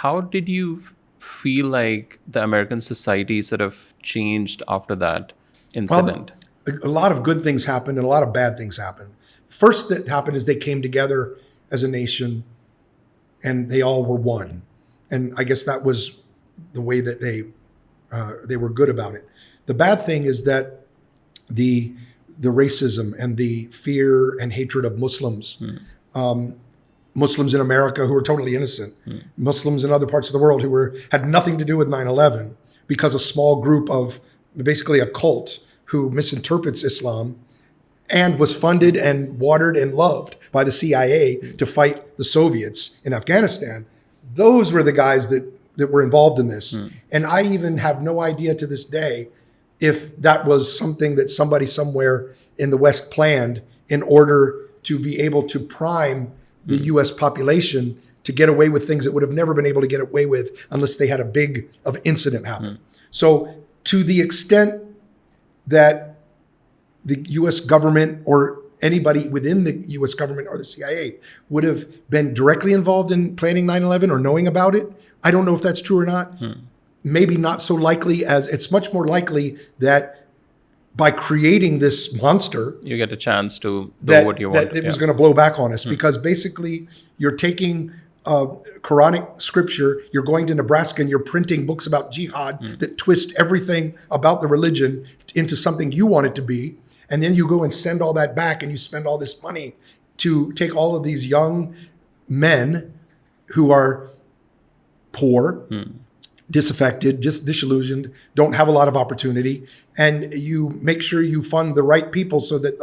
how did you feel like the American society sort of changed after that incident? Well, a lot of good things happened and a lot of bad things happened. First that happened is they came together as a nation and they all were one. And I guess that was the way that they were good about it. The bad thing is that the racism and the fear and hatred of Muslims, Muslims in America who were totally innocent, Muslims in other parts of the world who had nothing to do with 9/11 because a small group of basically a cult who misinterprets Islam and was funded and watered and loved by the CIA to fight the Soviets in Afghanistan. Those were the guys that were involved in this. And I even have no idea to this day if that was something that somebody somewhere in the West planned in order to be able to prime the US population to get away with things that would have never been able to get away with unless they had a big incident happen. So to the extent that the US government or anybody within the US government or the CIA would have been directly involved in planning 9/11 or knowing about it, I don't know if that's true or not. Maybe not so likely as it's much more likely that by creating this monster, you get a chance to do what you want. That it was going to blow back on us because basically you're taking Quranic scripture, you're going to Nebraska and you're printing books about jihad that twist everything about the religion into something you want it to be. And then you go and send all that back and you spend all this money to take all of these young men who are poor, disaffected, just disillusioned, don't have a lot of opportunity. And you make sure you fund the right people so that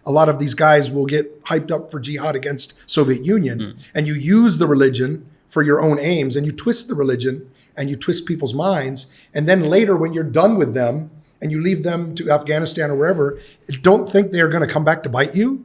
a lot of these guys will get hyped up for jihad against Soviet Union. And you use the religion for your own aims and you twist the religion and you twist people's minds. And then later when you're done with them and you leave them to Afghanistan or wherever, don't think they're going to come back to bite you.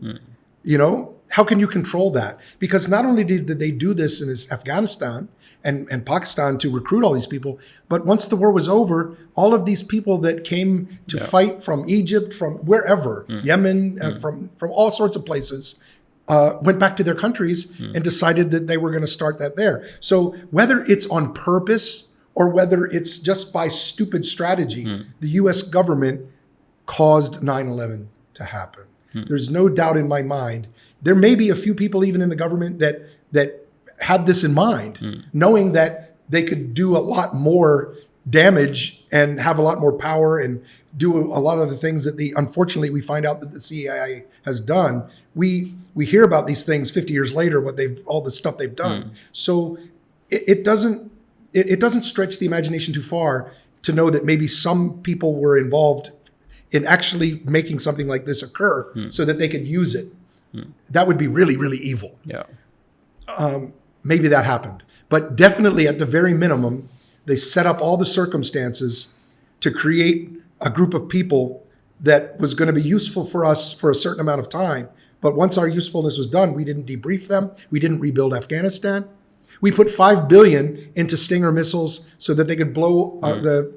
You know, how can you control that? Because not only did they do this in Afghanistan and Pakistan to recruit all these people, but once the war was over, all of these people that came to fight from Egypt, from wherever, Yemen, from all sorts of places, went back to their countries and decided that they were going to start that there. So whether it's on purpose or whether it's just by stupid strategy, the US government caused 9/11 to happen. There's no doubt in my mind. There may be a few people even in the government that had this in mind, knowing that they could do a lot more damage and have a lot more power and do a lot of the things that unfortunately we find out that the CIA has done. We hear about these things 50 years later, all the stuff they've done. So it doesn't stretch the imagination too far to know that maybe some people were involved in actually making something like this occur so that they could use it. That would be really, really evil. Yeah. Maybe that happened. But definitely at the very minimum, they set up all the circumstances to create a group of people that was going to be useful for us for a certain amount of time. But once our usefulness was done, we didn't debrief them. We didn't rebuild Afghanistan. We put $5 billion into Stinger missiles so that they could blow the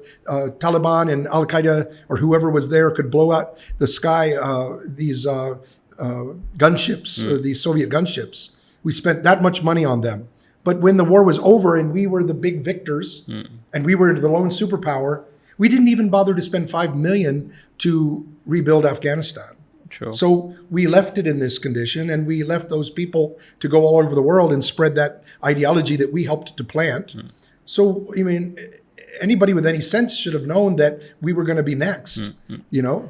Taliban and Al Qaeda or whoever was there could blow out the sky these gunships, these Soviet gunships. We spent that much money on them. But when the war was over and we were the big victors and we were the lone superpower, we didn't even bother to spend $5 million to rebuild Afghanistan. True. So we left it in this condition and we left those people to go all over the world and spread that ideology that we helped to plant. So, I mean, anybody with any sense should have known that we were going to be next, you know?